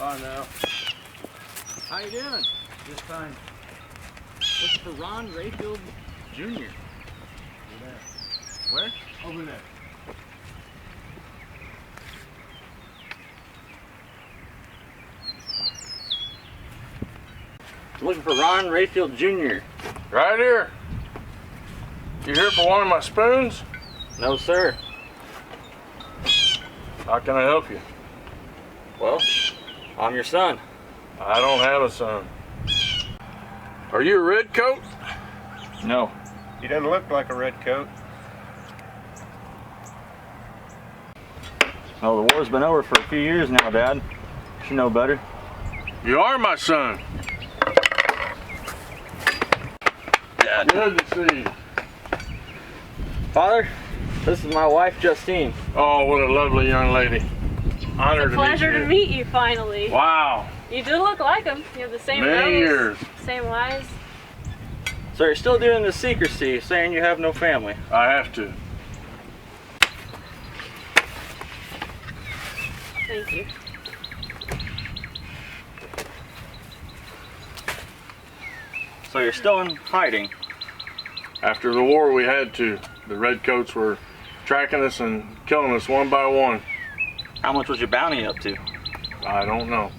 Oh no. How you doing? Just fine. This is for Ron Rayfield Jr. Over there. Where? Over there. Looking for Ron Rayfield Jr. Right here. You here for one of my spoons? No, sir. How can I help you? Well, I'm your son. I don't have a son. Are you a redcoat? No. He doesn't look like a red coat. Well, the war's been over for a few years now, Dad. You should know better. You are my son. Dad. Good to see you. Father, this is my wife, Justine. Oh, what a lovely young lady. Honored It's a pleasure to to meet meet you finally. you. Wow. You do look like him. You have the same Many nose, years. same eyes. So you're still doing the secrecy, saying you have no family. I have to. Thank you. So you're still in hiding. After the war, we had to. The redcoats were tracking us and killing us one by one. How much was your bounty up to? I don't know.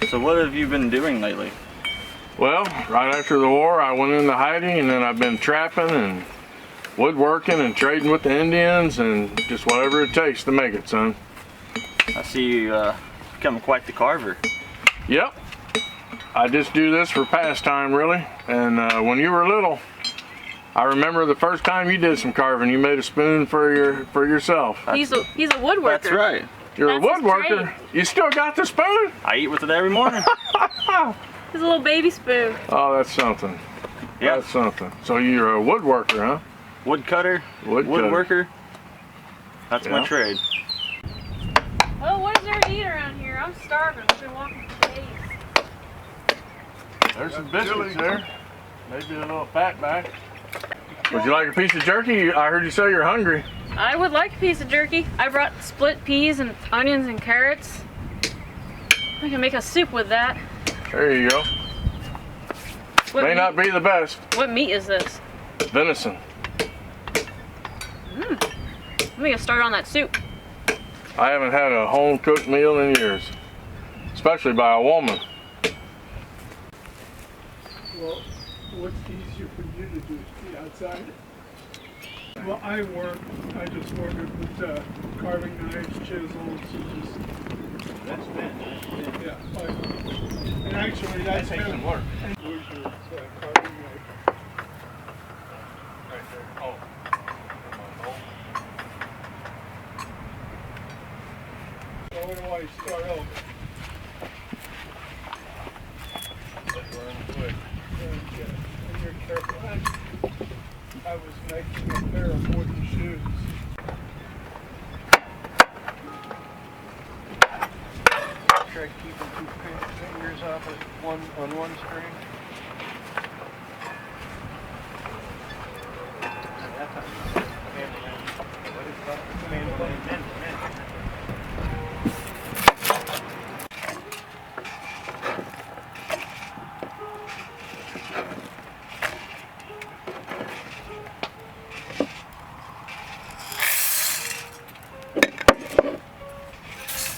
So what have you been doing lately? Well, right after the war, I went into hiding, and then I've been trapping and woodworking and trading with the Indians and just whatever it takes to make it, son. I see you becoming quite the carver. Yep. I just do this for pastime, really. And when you were little, I remember the first time you did some carving. You made a spoon for yourself. He's a woodworker. That's right. You're a That's his woodworker. trade. You still got the spoon? I eat with it every morning. He's a little baby spoon. Oh, that's something. Yeah. That's something. So you're a woodworker, huh? Woodcutter, woodworker. That's my Yeah. trade. Well, what is there to eat around here? I'm starving. I've been walking for days. There's some biscuits there. Maybe a little fatback. Would you like a piece of jerky? I heard you say you're hungry. I would like a piece of jerky. I brought split peas and onions and carrots. I can make a soup with that. There you go. What May meat, not be the best. What meat is this? Venison. Let me get started on that soup. I haven't had a home cooked meal in years, especially by a woman. Well, what's easier for you to do, be outside? Well, I just work with carving knives, chisels, and just... That's been. Yeah, and actually that's takes some work. Where's your carving knife? Right there. Oh. So what do I start over? And you're careful. I was making a pair of wooden shoes. Try keeping two fingers off of one string.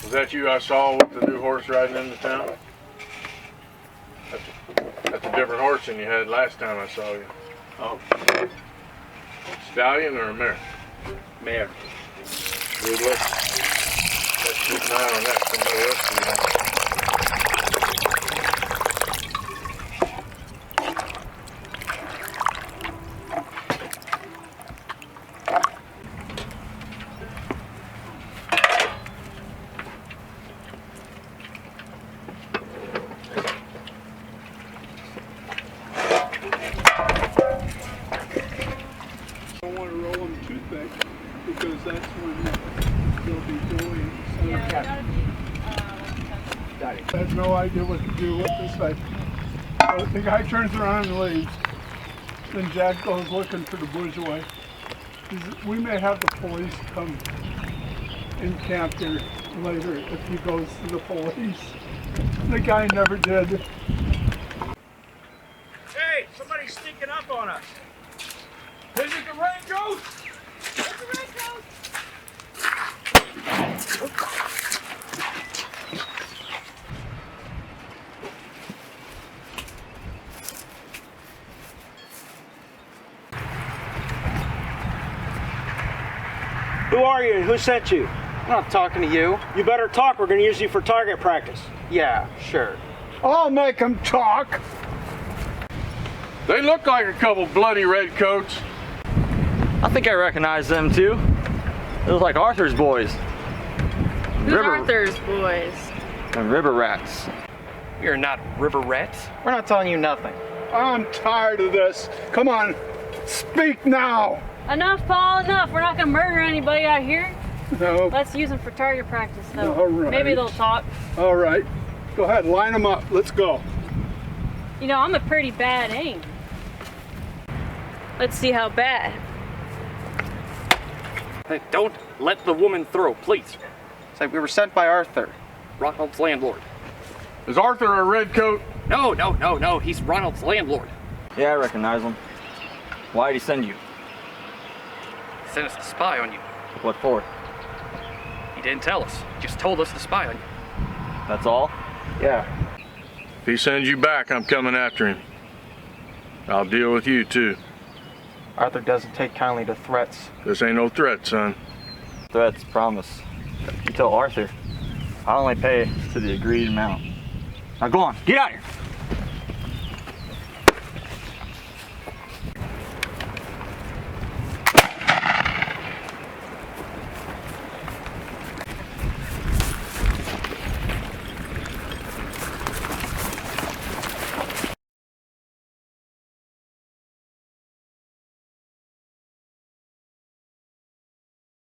Was that you I saw with the new horse riding into town? That's a different horse than you had last time I saw you. Oh, Stallion or a mare? mare. Good look. Let's keep an eye on that. Somebody else can have. I don't want to roll them too thick because that's when they'll be doing. So I have no idea what to do with this thing. So the guy turns around and leaves. Then Jack goes looking for the bourgeois. We may have the police come in camp here later if he goes to the police. The guy never did. Hey, somebody's sneaking up on us. Is it the raincoat? It's the raincoat. Who are you and who sent you? I'm not talking to you. You better talk. We're going to use you for target practice. Yeah, sure. I'll make him talk. They look like a couple bloody redcoats. I think I recognize them too. They look like Arthur's boys. Who's Arthur's boys? And river rats. You're not river rats. We're not telling you nothing. I'm tired of this. Come on, speak now. Enough, Paul, enough. We're not gonna murder anybody out here. No. Let's use them for target practice, though. All right. Maybe they'll talk. All right. Go ahead, line them up. Let's go. You know, I'm a pretty bad aim. Let's see how bad. Hey, don't let the woman throw, please. It's like we were sent by Arthur, Ronald's landlord. Is Arthur a redcoat? No. He's Ronald's landlord. Yeah, I recognize them. Why'd he send you? He sent us to spy on you. What for? He didn't tell us. He just told us to spy on you. That's all? Yeah. If he sends you back, I'm coming after him. I'll deal with you too. Arthur doesn't take kindly to threats. This ain't no threat, son. Threats, promise. You tell Arthur, I only pay to the agreed amount. Now go on, get out of here.